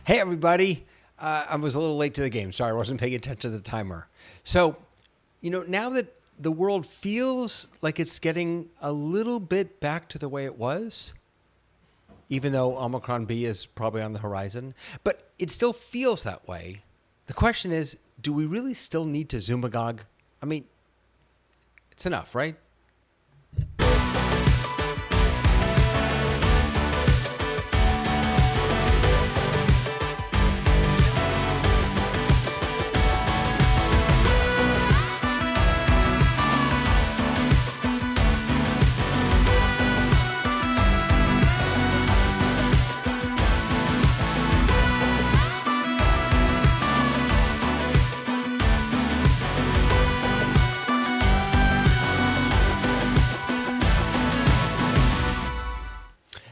Hey, everybody. I was a little late to the game. Sorry, I wasn't paying attention to the timer. So, now that the world feels like it's getting a little bit back to the way it was, even though Omicron B is probably on the horizon, but it still feels that way. The question is, do we really still need to Zoomagogue? I mean, it's enough, right?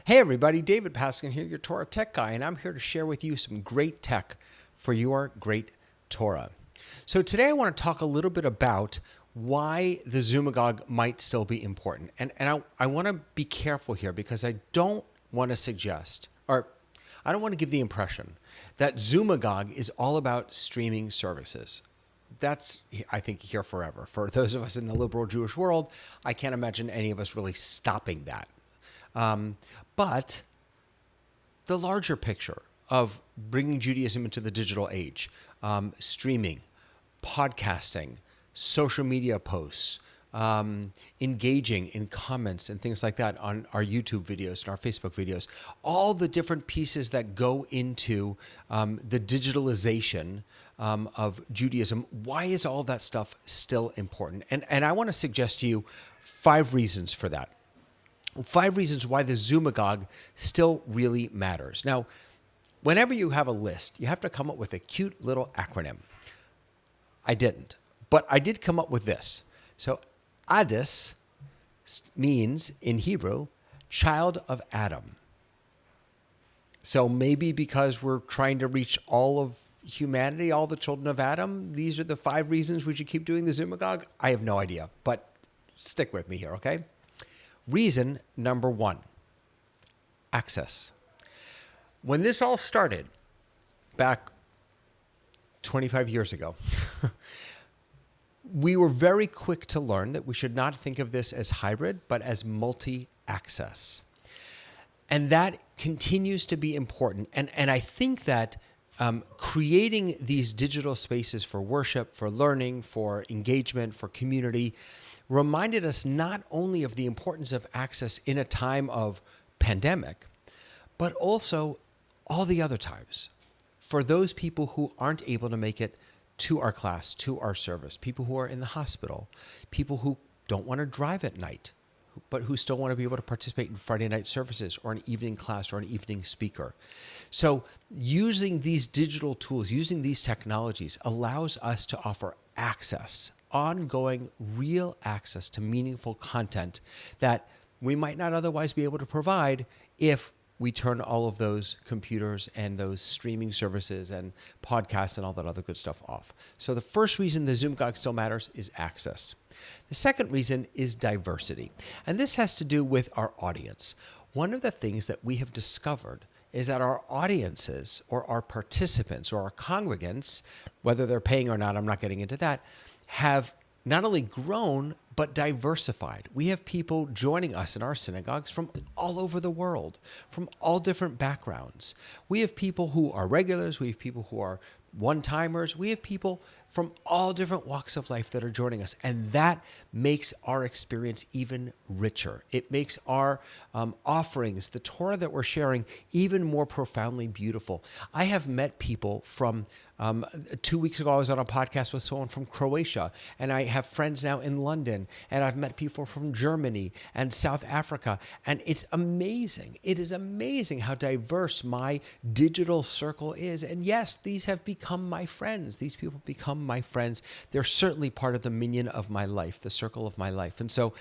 Hey everybody, David Paskin here, your Torah tech guy, and I'm here to share with you some great tech for your great Torah. So today I want to talk a little bit about why the Zoomagogue might still be important. And I want to be careful here because I don't want to suggest, or I don't want to give the impression that Zoomagogue is all about streaming services. That's, I think, here forever. For those of us in the liberal Jewish world, I can't imagine any of us really stopping that. But the larger picture of bringing Judaism into the digital age, streaming, podcasting, social media posts, engaging in comments and things like that on our YouTube videos and our Facebook videos, all the different pieces that go into the digitalization of Judaism. Why is all that stuff still important? And I want to suggest to you 5 reasons for that. 5 reasons why the Zoomagogue still really matters. Now, whenever you have a list, you have to come up with a cute little acronym. I didn't, but I did come up with this. So Adis means, in Hebrew, child of Adam. So maybe because we're trying to reach all of humanity, all the children of Adam, these are the 5 reasons we should keep doing the Zoomagogue? I have no idea, but stick with me here, okay? Reason number 1, access. When this all started back 25 years ago, we were very quick to learn that we should not think of this as hybrid, but as multi-access. And that continues to be important. And I think that creating these digital spaces for worship, for learning, for engagement, for community, reminded us not only of the importance of access in a time of pandemic, but also all the other times. For those people who aren't able to make it to our class, to our service, people who are in the hospital, people who don't want to drive at night, but who still want to be able to participate in Friday night services or an evening class or an evening speaker. So using these digital tools, using these technologies allows us to offer access, ongoing, real access to meaningful content that we might not otherwise be able to provide if we turn all of those computers and those streaming services and podcasts and all that other good stuff off. So the first reason the Zoomagogue still matters is access. The second reason is diversity. And this has to do with our audience. One of the things that we have discovered is that our audiences or our participants or our congregants, whether they're paying or not, I'm not getting into that, have not only grown, but diversified. We have people joining us in our synagogues from all over the world, from all different backgrounds. We have people who are regulars. We have people who are one-timers. We have people from all different walks of life that are joining us. And that makes our experience even richer. It makes our offerings, the Torah that we're sharing, even more profoundly beautiful. I have met people from 2 weeks ago, I was on a podcast with someone from Croatia, and I have friends now in London, and I've met people from Germany and South Africa, and it's amazing. It is amazing how diverse my digital circle is. And yes, these have become my friends. These people become my friends. They're certainly part of the minyan of my life, the circle of my life. And so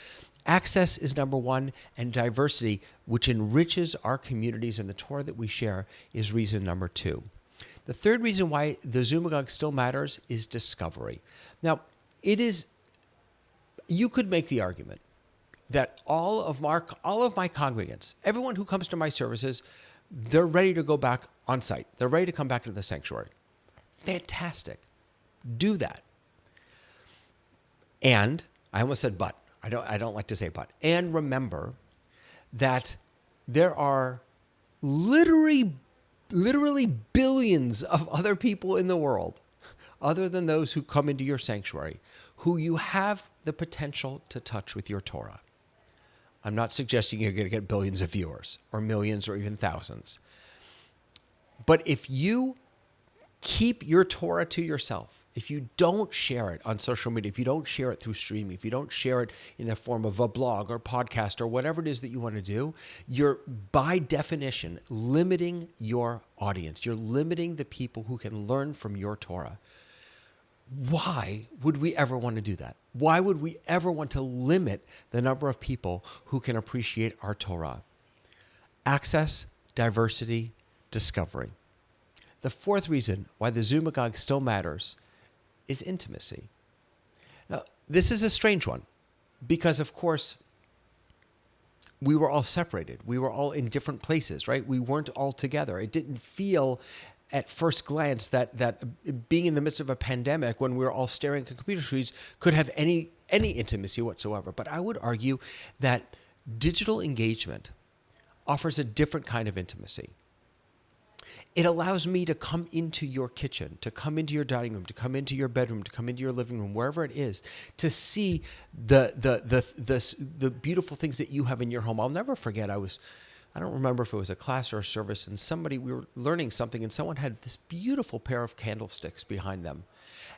access is number 1, and diversity, which enriches our communities and the Torah that we share, is reason number 2. The third reason why the Zoomagogue still matters is discovery. Now, you could make the argument that all of my congregants, everyone who comes to my services, they're ready to go back on site. They're ready to come back into the sanctuary. Fantastic. Do that. And I almost said but. I don't like to say but. And remember that there are literally billions of other people in the world, other than those who come into your sanctuary, who you have the potential to touch with your Torah. I'm not suggesting you're going to get billions of viewers or millions or even thousands. But if you keep your Torah to yourself, if you don't share it on social media, if you don't share it through streaming, if you don't share it in the form of a blog or podcast or whatever it is that you want to do, you're by definition limiting your audience. You're limiting the people who can learn from your Torah. Why would we ever want to do that? Why would we ever want to limit the number of people who can appreciate our Torah? Access, diversity, discovery. The fourth reason why the Zoomagogue still matters is intimacy. Now, this is a strange one because, of course, we were all separated. We were all in different places, right? We weren't all together. It didn't feel at first glance that being in the midst of a pandemic when we were all staring at computer screens could have any intimacy whatsoever. But I would argue that digital engagement offers a different kind of intimacy. It allows me to come into your kitchen, to come into your dining room, to come into your bedroom, to come into your living room, wherever it is, to see the beautiful things that you have in your home. I'll never forget, I don't remember if it was a class or a service, and we were learning something, and someone had this beautiful pair of candlesticks behind them.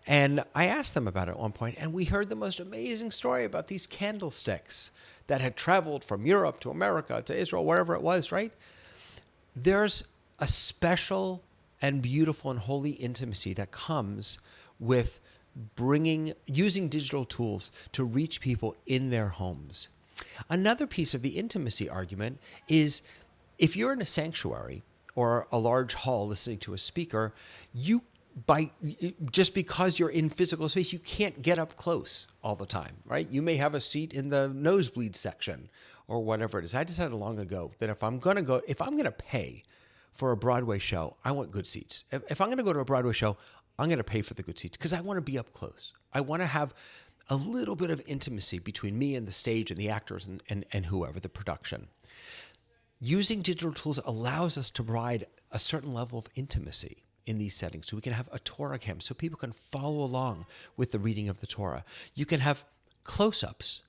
And I asked them about it at one point, and we heard the most amazing story about these candlesticks that had traveled from Europe to America to Israel, wherever it was, right? There's a special and beautiful and holy intimacy that comes with using digital tools to reach people in their homes. Another piece of the intimacy argument is if you're in a sanctuary or a large hall listening to a speaker, just because you're in physical space, you can't get up close all the time, right? You may have a seat in the nosebleed section or whatever it is. I decided long ago that if I'm going to pay for a Broadway show, I want good seats. If I'm going to go to a Broadway show, I'm going to pay for the good seats because I want to be up close. I want to have a little bit of intimacy between me and the stage and the actors and whoever, the production. Using digital tools allows us to provide a certain level of intimacy in these settings. So we can have a Torah cam so people can follow along with the reading of the Torah. You can have close-ups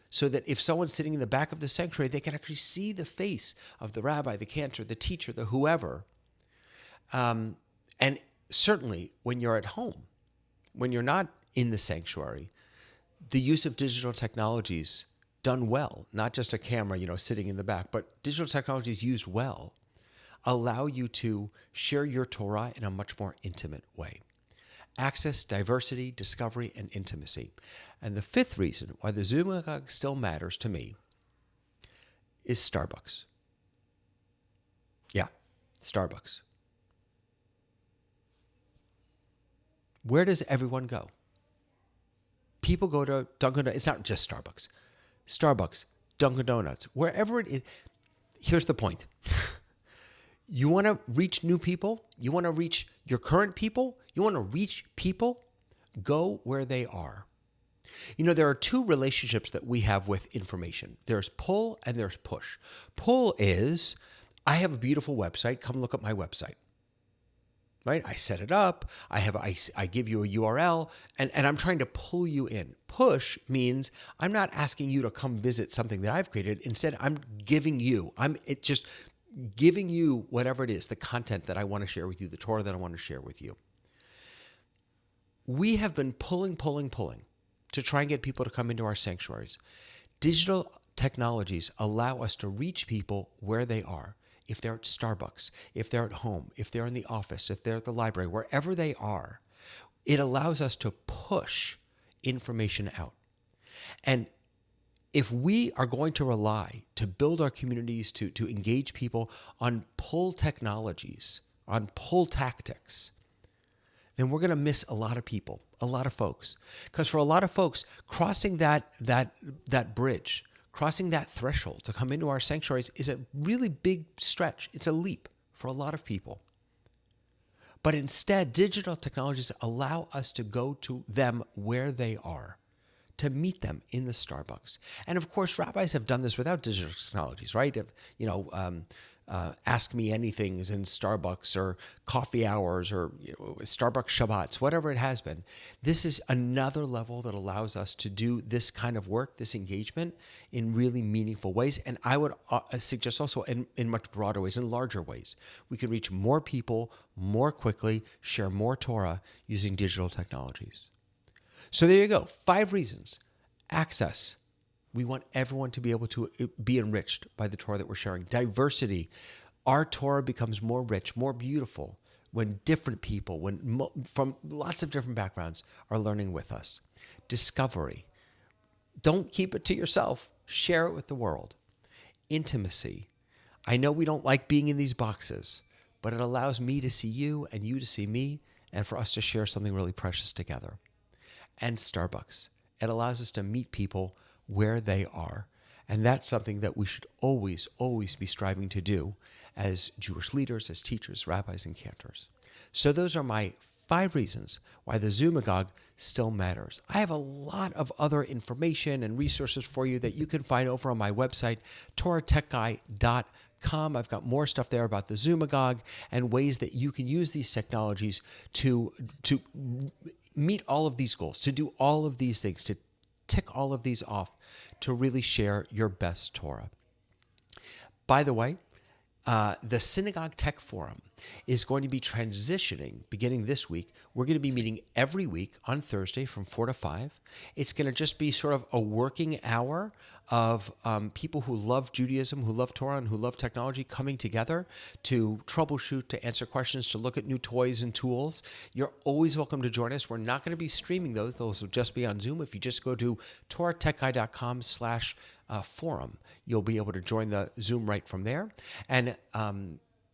so that if someone's sitting in the back of the sanctuary, they can actually see the face of the rabbi, the cantor, the teacher, the whoever. And certainly when you're at home, when you're not in the sanctuary, the use of digital technologies done well, not just a camera, sitting in the back, but digital technologies used well, allow you to share your Torah in a much more intimate way. Access, diversity, discovery, and intimacy. And the fifth reason why the Zoomagogue still matters to me is Starbucks. Yeah, Starbucks. Where does everyone go? People go to Dunkin' Donuts. It's not just Starbucks. Starbucks, Dunkin' Donuts, wherever it is. Here's the point. You want to reach new people? You want to reach your current people? You want to reach people? Go where they are. There are two relationships that we have with information. There's pull and there's push. Pull is, I have a beautiful website. Come look at my website. Right? I set it up. I give you a URL, and I'm trying to pull you in. Push means I'm not asking you to come visit something that I've created. Instead, I'm giving you whatever it is, the content that I want to share with you, the Torah that I want to share with you. We have been pulling to try and get people to come into our sanctuaries. Digital technologies allow us to reach people where they are. If they're at Starbucks, if they're at home, if they're in the office, if they're at the library, wherever they are, it allows us to push information out. And if we are going to rely to build our communities, to engage people on pull technologies, on pull tactics, then we're going to miss a lot of people, a lot of folks. Because for a lot of folks, crossing that bridge, crossing that threshold to come into our sanctuaries is a really big stretch. It's a leap. for a lot of people. But instead, digital technologies allow us to go to them where they are, to meet them in the Starbucks. And of course, rabbis have done this without digital technologies, right? If, Ask Me Anythings in Starbucks, or coffee hours, or Starbucks Shabbats, whatever it has been. This is another level that allows us to do this kind of work, this engagement, in really meaningful ways. And I would suggest also in much broader ways, in larger ways. We can reach more people more quickly, share more Torah using digital technologies. So there you go. 5 reasons. Access. We want everyone to be able to be enriched by the Torah that we're sharing. Diversity. Our Torah becomes more rich, more beautiful when different people, from lots of different backgrounds, are learning with us. Discovery. Don't keep it to yourself. Share it with the world. Intimacy. I know we don't like being in these boxes, but it allows me to see you and you to see me, and for us to share something really precious together. And Starbucks. It allows us to meet people where they are. And that's something that we should always, always be striving to do as Jewish leaders, as teachers, rabbis, and cantors. So those are my 5 reasons why the Zoomagogue still matters. I have a lot of other information and resources for you that you can find over on my website, TorahTechGuy.com. I've got more stuff there about the Zoomagogue and ways that you can use these technologies to meet all of these goals, to do all of these things, to tick all of these off, to really share your best Torah. By the way, the Synagogue Tech Forum is going to be transitioning beginning this week. We're going to be meeting every week on Thursday from 4 to 5. It's going to just be sort of a working hour of people who love Judaism, who love Torah, and who love technology coming together to troubleshoot, to answer questions, to look at new toys and tools. You're always welcome to join us. We're not going to be streaming those. Those will just be on Zoom. If you just go to TorahTechGuy.com/forum, you'll be able to join the Zoom right from there. And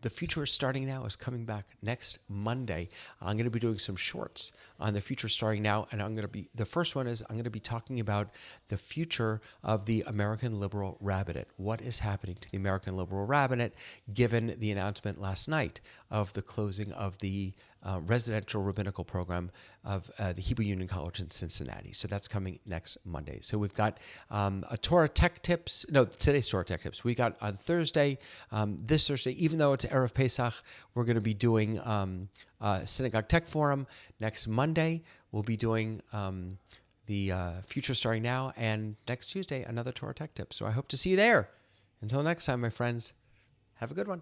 The Future is Starting Now is coming back next Monday. I'm going to be doing some shorts on The Future Starting Now, and the first one is I'm going to be talking about the future of the American Liberal Rabbinate. What is happening to the American Liberal Rabbinate given the announcement last night of the closing of the residential rabbinical program of the Hebrew Union College in Cincinnati. So that's coming next Monday. So we've got today's Torah Tech Tips. We got on Thursday, this Thursday, even though it's Erev Pesach, we're going to be doing Synagogue Tech Forum. Next Monday, we'll be doing the Future Starting Now, and next Tuesday, another Torah Tech Tip. So I hope to see you there. Until next time, my friends, have a good one.